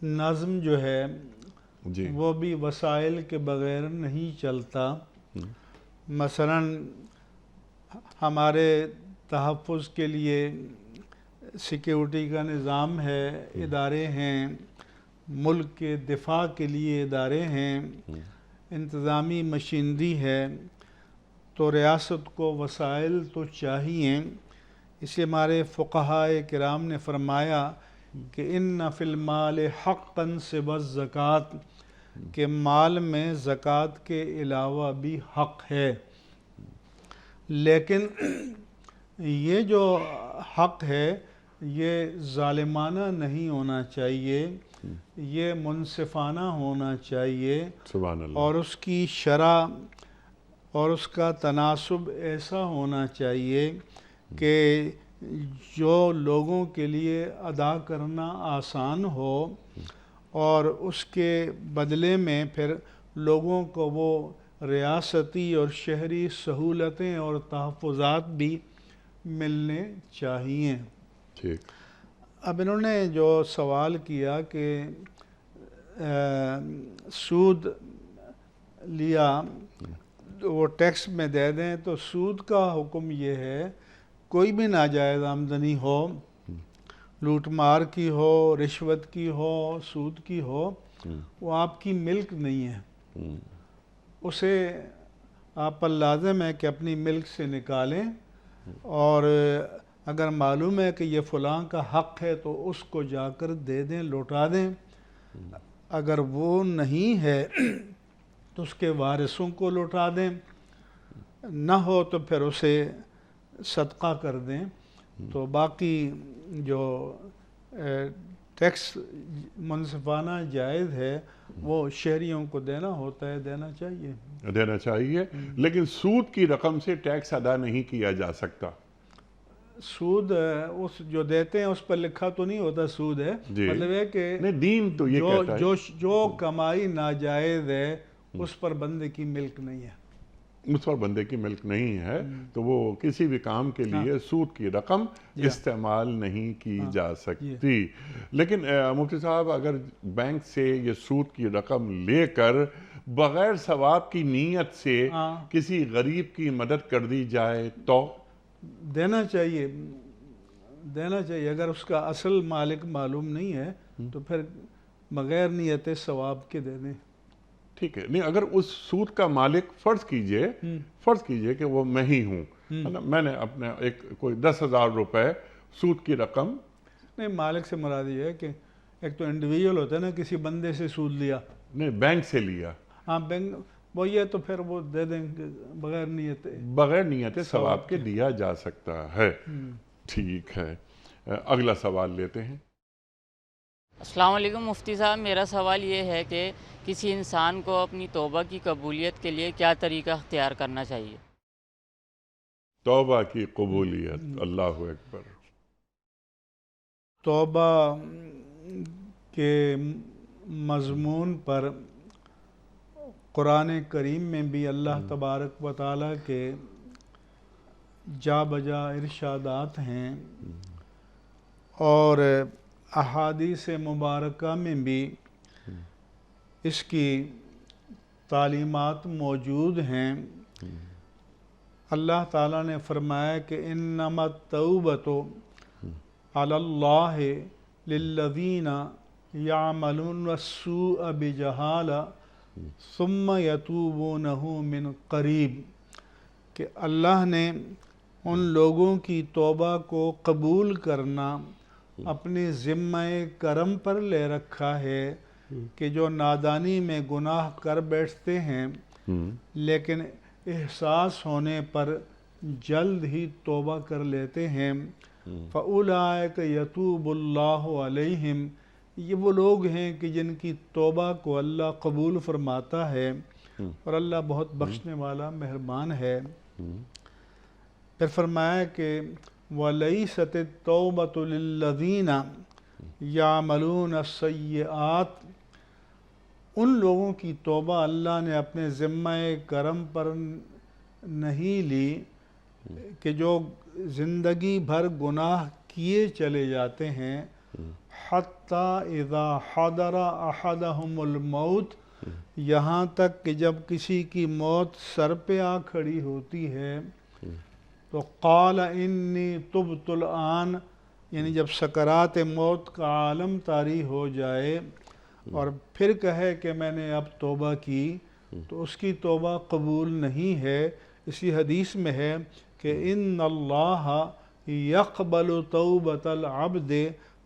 نظم جو ہے جی وہ بھی وسائل کے بغیر نہیں چلتا. مثلا ہمارے تحفظ کے لیے سیکیورٹی کا نظام ہے، ادارے ہیں، ملک کے دفاع کے لیے ادارے ہیں، انتظامی مشینری ہے، تو ریاست کو وسائل تو چاہیے. اس لیے ہمارے فقہائے کرام نے فرمایا کہ ان فی المال حقا سوی الزکوٰۃ، کہ مال میں زکوٰۃ کے علاوہ بھی حق ہے. لیکن یہ جو حق ہے یہ ظالمانہ نہیں ہونا چاہیے، یہ منصفانہ ہونا چاہیے، سبحان اللہ. اور اس کی شرح اور اس کا تناسب ایسا ہونا چاہیے کہ جو لوگوں کے لیے ادا کرنا آسان ہو، اور اس کے بدلے میں پھر لوگوں کو وہ ریاستی اور شہری سہولتیں اور تحفظات بھی ملنے چاہیے. ٹھیک. اب انہوں نے جو سوال کیا کہ سود لیا وہ ٹیکس میں دے دیں، تو سود کا حکم یہ ہے کوئی بھی ناجائز آمدنی ہو، لوٹ مار کی ہو، رشوت کی ہو، سود کی ہو، وہ آپ کی ملک نہیں ہے. اسے آپ پر لازم ہے کہ اپنی ملک سے نکالیں، اور اگر معلوم ہے کہ یہ فلاں کا حق ہے تو اس کو جا کر دے دیں، لوٹا دیں. اگر وہ نہیں ہے تو اس کے وارثوں کو لوٹا دیں، نہ ہو تو پھر اسے صدقہ کر دیں. تو باقی جو ٹیکس منصفانہ جائز ہے وہ شہریوں کو دینا ہوتا ہے، دینا چاہیے. لیکن سود کی رقم سے ٹیکس ادا نہیں کیا جا سکتا. سود اس جو دیتے ہیں اس پر لکھا تو نہیں ہوتا سود ہے. مطلب ہے کہ نہیں، دین تو یہ کہتا ہے جو کمائی ناجائز ہے اس پر بندے کی ملک نہیں ہے، اس پر بندے کی ملک نہیں ہے، تو وہ کسی بھی کام کے لیے سود کی رقم استعمال نہیں کی جا سکتی. لیکن مفتی صاحب اگر بینک سے یہ سود کی رقم لے کر بغیر ثواب کی نیت سے کسی غریب کی مدد کر دی جائے تو دینا چاہیے. اگر اس کا اصل مالک معلوم نہیں ہے تو پھر بغیر نیت ثواب کے دے دیں. ٹھیک ہے. نہیں، اگر اس سود کا مالک فرض کیجئے کہ وہ میں ہی ہوں، میں نے اپنے کوئی 10,000 روپے سود کی رقم. نہیں، مالک سے مراد یہ ہے کہ ایک تو انڈیویجول ہوتا ہے نا، کسی بندے سے سود لیا. نہیں، بینک سے لیا. ہاں، بینک وہ یہ تو پھر وہ دے دیں بغیر نیت ثواب کے دیا جا سکتا ہے. ٹھیک ہے. اگلا سوال لیتے ہیں. السلام علیکم مفتی صاحب، میرا سوال یہ ہے کہ کسی انسان کو اپنی توبہ کی قبولیت کے لیے کیا طریقہ اختیار کرنا چاہیے؟ توبہ کی قبولیت. اللہ اکبر. توبہ کے مضمون پر قرآن کریم میں بھی اللہ تبارک و تعالیٰ کے جا بجا ارشادات ہیں، اور احادیث مبارکہ میں بھی اس کی تعلیمات موجود ہیں. اللہ تعالیٰ نے فرمایا کہ انما التوبۃ علی اللہ للذین یعملون السوء بجہالہ ثم یتوبونہ من قریب، کہ اللہ نے ان لوگوں کی توبہ کو قبول کرنا اپنے ذمہ کرم پر لے رکھا ہے کہ جو نادانی میں گناہ کر بیٹھتے ہیں لیکن احساس ہونے پر جلد ہی توبہ کر لیتے ہیں فَأُولَٰئِكَ يَتُوبُ اللَّهُ عَلَيْهِمْ، یہ وہ لوگ ہیں کہ جن کی توبہ کو اللہ قبول فرماتا ہے اور اللہ بہت بخشنے والا مہربان ہے۔ پھر فرمایا کہ وَلَيْسَتِ التَّوْبَةُ لِلَّذِينَ يَعْمَلُونَ السَّيِّئَاتِ، ان لوگوں کی توبہ اللہ نے اپنے ذمہ کرم پر نہیں لی کہ جو زندگی بھر گناہ کیے چلے جاتے ہیں، حَتَّى إِذَا حَضَرَ أَحَدَهُمُ الْمَوْتِ، یہاں تک کہ جب کسی کی موت سر پہ آ کھڑی ہوتی ہے تو قال انی تبت الآن، یعنی جب سکرات موت کا عالم طاری ہو جائے اور پھر کہے کہ میں نے اب توبہ کی، تو اس کی توبہ قبول نہیں ہے۔ اسی حدیث میں ہے کہ ان اللہ یقبل توبۃ العبد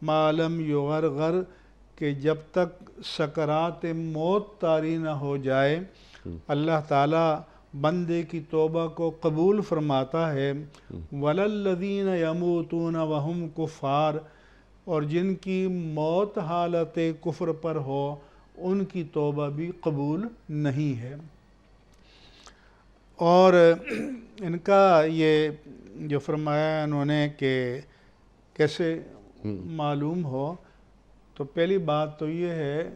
ما لم یغرغر، کہ جب تک سکرات موت طاری نہ ہو جائے اللہ تعالیٰ بندے کی توبہ کو قبول فرماتا ہے۔ وَلَلَّذِينَ يَمُوتُونَ وَهُمْ كُفَّارٌ، اور جن کی موت حالت کفر پر ہو ان کی توبہ بھی قبول نہیں ہے۔ اور ان کا یہ جو فرمایا انہوں نے کہ کیسے معلوم ہو، تو پہلی بات تو یہ ہے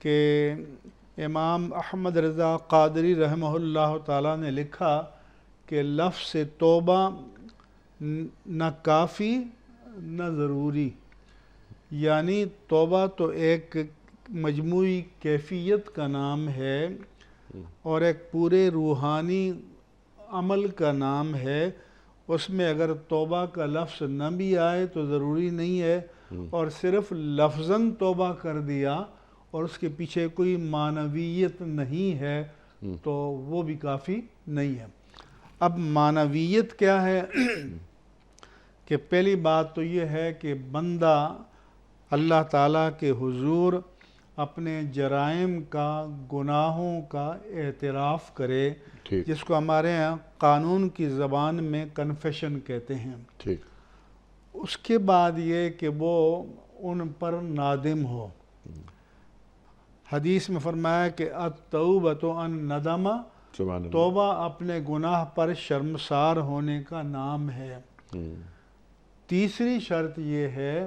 کہ امام احمد رضا قادری رحمہ اللہ تعالیٰ نے لکھا کہ لفظ توبہ نہ کافی نہ ضروری، یعنی توبہ تو ایک مجموعی کیفیت کا نام ہے اور ایک پورے روحانی عمل کا نام ہے۔ اس میں اگر توبہ کا لفظ نہ بھی آئے تو ضروری نہیں ہے، اور صرف لفظاً توبہ کر دیا اور اس کے پیچھے کوئی معنویت نہیں ہے تو وہ بھی کافی نہیں ہے۔ اب معنویت کیا ہے کہ پہلی بات تو یہ ہے کہ بندہ اللہ تعالیٰ کے حضور اپنے جرائم کا، گناہوں کا اعتراف کرے، جس کو ہمارے ہاں قانون کی زبان میں کنفیشن کہتے ہیں۔ اس کے بعد یہ کہ وہ ان پر نادم ہو۔ حدیث میں فرمایا کہ التوبۃ الندم، توبہ اپنے گناہ پر شرمسار ہونے کا نام ہے۔ تیسری شرط یہ ہے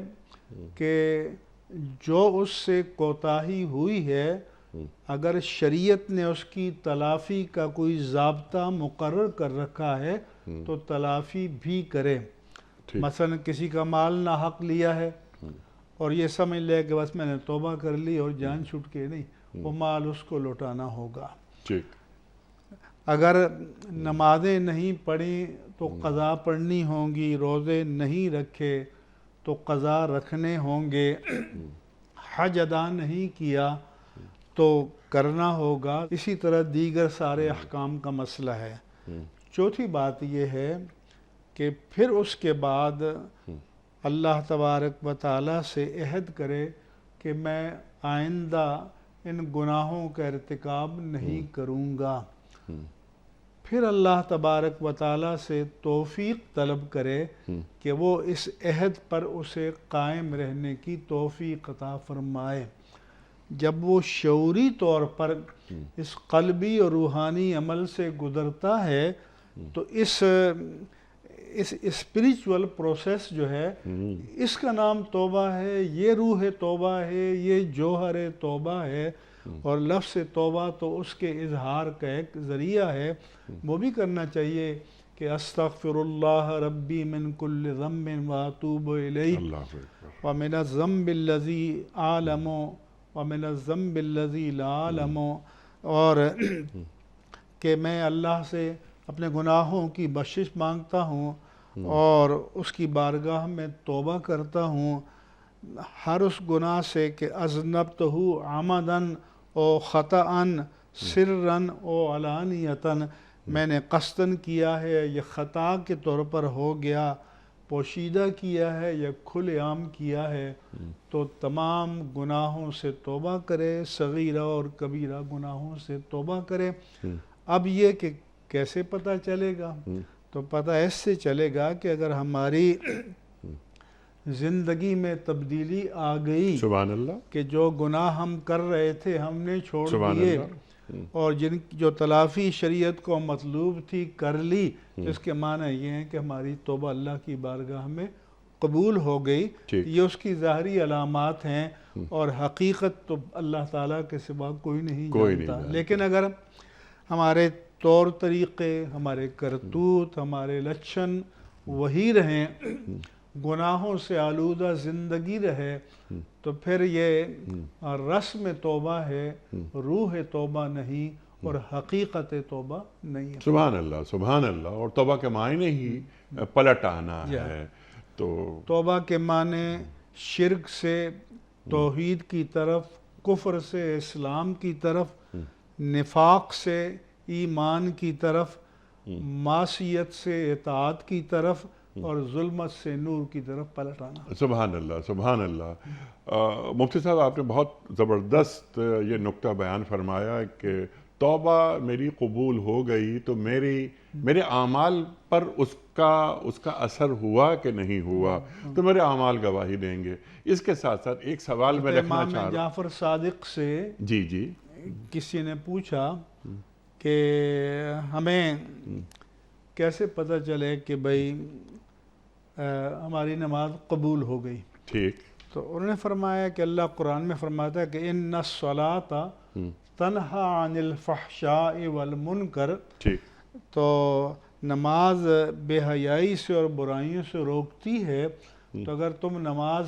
کہ جو اس سے کوتاہی ہوئی ہے اگر شریعت نے اس کی تلافی کا کوئی ضابطہ مقرر کر رکھا ہے تو تلافی بھی کرے۔ مثلا کسی کا مال ناحق لیا ہے اور یہ سمجھ لے کہ بس میں نے توبہ کر لی اور جان چھوٹ کے، نہیں، وہ مال اس کو لوٹانا ہوگا۔ اگر نمازیں نہیں پڑھیں تو قضا پڑھنی ہوں گی، روزے نہیں رکھے تو قضا رکھنے ہوں گے، حج ادا نہیں کیا تو کرنا ہوگا۔ اسی طرح دیگر سارے احکام کا مسئلہ ہے۔ چوتھی بات یہ ہے کہ پھر اس کے بعد اللہ تبارک و تعالیٰ سے عہد کرے کہ میں آئندہ ان گناہوں کا ارتکاب نہیں کروں گا۔ پھر اللہ تبارک و تعالیٰ سے توفیق طلب کرے کہ وہ اس عہد پر اسے قائم رہنے کی توفیق عطا فرمائے۔ جب وہ شعوری طور پر اس قلبی اور روحانی عمل سے گزرتا ہے تو اس اسپریچول پروسیس جو ہے اس کا نام توبہ ہے، یہ روح توبہ ہے، یہ جوہر توبہ ہے، اور لفظ توبہ تو اس کے اظہار کا ایک ذریعہ ہے۔ وہ بھی کرنا چاہیے کہ استغفر اللہ ربی من کل ذنب واتوب الیہ ومن الذنب الذی اعلم ومن الذنب الذی لا اعلم، اور کہ میں اللہ سے اپنے گناہوں کی بخشش مانگتا ہوں اور اس کی بارگاہ میں توبہ کرتا ہوں ہر اس گناہ سے کہ اذنبتہ عمداً او خطأً سرًا او علانیتاً، میں نے قصداً کیا ہے یا خطا کے طور پر ہو گیا، پوشیدہ کیا ہے یا کھلے عام کیا ہے، تو تمام گناہوں سے توبہ کرے، صغیرہ اور کبیرہ گناہوں سے توبہ کرے۔ اب یہ کہ کیسے پتہ چلے گا؟ تو پتہ اس سے چلے گا کہ اگر ہماری زندگی میں تبدیلی آ گئی سبحان اللہ، کہ جو گناہ ہم کر رہے تھے ہم نے چھوڑ سبحان دیے اللہ، اور جن جو تلافی شریعت کو مطلوب تھی کر لی، تو اس کے معنی یہ ہیں کہ ہماری توبہ اللہ کی بارگاہ میں قبول ہو گئی. ٹھیک. یہ اس کی ظاہری علامات ہیں اور حقیقت تو اللہ تعالیٰ کے سوا کوئی نہیں جانتا. لیکن اگر ہمارے طور طریقے، ہمارے کرتوت، ہمارے لچھن وہی رہیں، گناہوں سے آلودہ زندگی رہے، تو پھر یہ رسم توبہ ہے، روح توبہ نہیں اور حقیقت توبہ نہیں ہے. سبحان اللہ، سبحان اللہ. اور توبہ کے معنی ہی پلٹ آنا ہے. تو توبہ کے معنی شرک سے توحید کی طرف، کفر سے اسلام کی طرف، نفاق سے ایمان کی طرف، معصیت سے اطاعت کی طرف اور ظلمت سے نور کی طرف پلٹ آنا. سبحان اللہ، سبحان اللہ. مفتی صاحب، آپ نے بہت زبردست یہ نکتہ بیان فرمایا کہ توبہ میری قبول ہو گئی تو میرے اعمال پر اس کا اثر ہوا کہ نہیں ہوا، تو میرے اعمال گواہی دیں گے. اس کے ساتھ ساتھ ایک سوال میں رکھنا چاہ رہا ہوں. جعفر صادق سے جی کسی نے پوچھا کہ ہمیں کیسے پتہ چلے کہ بھئی ہماری نماز قبول ہو گئی. ٹھیک. تو انہوں نے فرمایا کہ اللہ قرآن میں فرماتا ہے کہ ان الصلاۃ تنہی عن الفحشاء والمنکر. ٹھیک. تو نماز بے حیائی سے اور برائیوں سے روکتی ہے. تو اگر تم نماز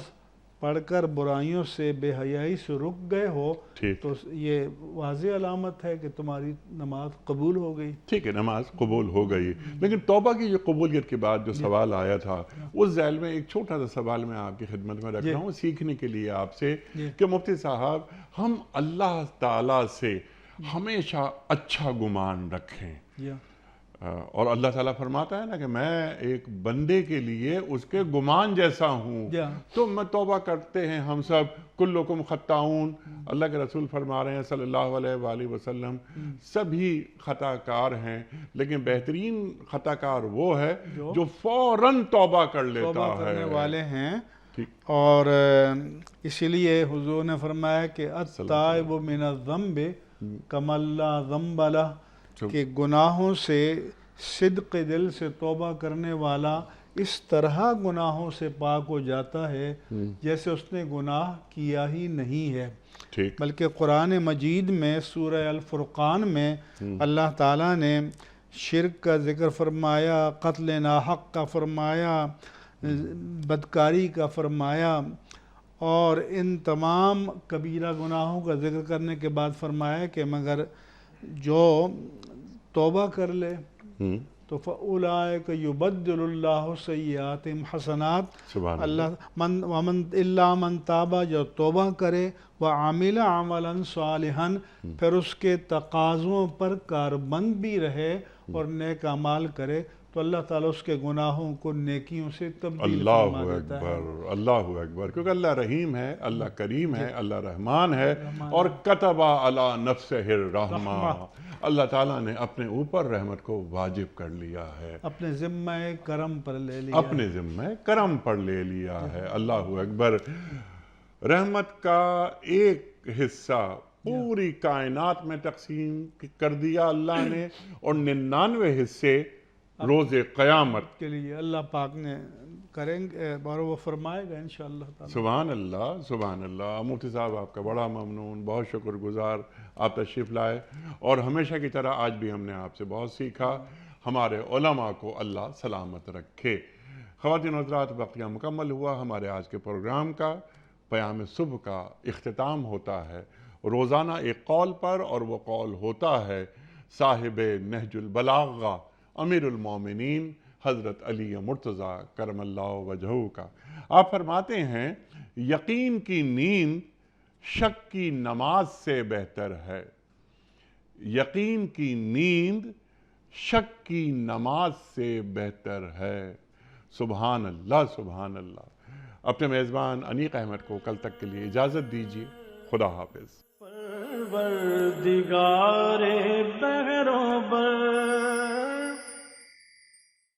پڑھ کر برائیوں سے، بے حیائی سے رک گئے ہو، تو یہ واضح علامت ہے کہ تمہاری نماز قبول ہو گئی. ٹھیک ہے، نماز قبول ہو گئی. لیکن توبہ کی جو قبولیت کے بعد جو سوال آیا تھا، اس ذیل میں ایک چھوٹا سا سوال میں آپ کی خدمت میں رکھ رہا ہوں سیکھنے کے لیے آپ سے، کہ مفتی صاحب ہم اللہ تعالیٰ سے ہمیشہ اچھا گمان رکھیں. اور اللہ تعالیٰ فرماتا ہے نا کہ میں ایک بندے کے لیے اس کے گمان جیسا ہوں. تو میں توبہ کرتے ہیں ہم سب، کلکم خطاؤن. اللہ کے رسول فرما رہے ہیں صلی اللہ علیہ وآلہ وسلم سبھی خطا کار ہیں، لیکن بہترین خطا کار وہ ہے جو فوراً توبہ کر لیتا ہے. توبہ کرنے والے ہیں. اور اسی لیے حضور نے فرمایا کہ التائب من الذنب کمن لا ذنب لہ، کہ گناہوں سے صدق دل سے توبہ کرنے والا اس طرح گناہوں سے پاک ہو جاتا ہے جیسے اس نے گناہ کیا ہی نہیں ہے. بلکہ قرآن مجید میں سورہ الفرقان میں اللہ تعالیٰ نے شرک کا ذکر فرمایا، قتل ناحق کا فرمایا، بدکاری کا فرمایا، اور ان تمام کبیرہ گناہوں کا ذکر کرنے کے بعد فرمایا کہ مگر جو توبہ کر لے تو فَأُولَئِكَ يُبَدِّلُ اللَّهُ سَيِّئَاتِهِمْ حَسَنَاتٍ. اللہ الا من تابہ، جو توبہ کرے، وَعَمِلَ عَمَلًا صَالِحًا، پھر اس کے تقاضوں پر کاربند بھی رہے اور نیک اعمال کرے، تو اللہ تعالیٰ اس کے گناہوں کو نیکیوں سے تبدیل فرما دیتا ہے. اللہ اکبر. کیونکہ اللہ رحیم ہے، اللہ کریم ہے، اللہ رحمان ہے. اور کتب علی نفسہ الرحمہ، اللہ تعالیٰ نے اپنے اوپر رحمت کو واجب کر لیا ہے، اپنے ذمہ کرم پر لے لیا، اپنے ذمہ کرم پر لے لیا ہے. اللہ اکبر. رحمت کا ایک حصہ پوری کائنات میں تقسیم کر دیا اللہ نے، اور 99 حصے روز قیامت کے لیے اللہ پاک نے کریں گے اور وہ فرمائے گا انشاءاللہ تعالی. سبحان اللہ، سبحان اللہ. مفتی صاحب آپ کا بڑا ممنون، بہت شکر گزار. آپ تشریف لائے اور ہمیشہ کی طرح آج بھی ہم نے آپ سے بہت سیکھا. ہمارے علماء کو اللہ سلامت رکھے. خواتین و حضرات، بقیہ مکمل ہوا ہمارے آج کے پروگرام کا. پیام صبح کا اختتام ہوتا ہے روزانہ ایک قول پر، اور وہ قول ہوتا ہے صاحب نہج البلاغہ امیر المومنین حضرت علی مرتضیٰ کرم اللہ وجہہ کا. آپ فرماتے ہیں یقین کی نیند شک کی نماز سے بہتر ہے. یقین کی نیند شک کی نماز سے بہتر ہے. سبحان اللہ، سبحان اللہ. اپنے میزبان انیق احمد کو کل تک کے لیے اجازت دیجیے. خدا حافظ. پروردگار بہروں بر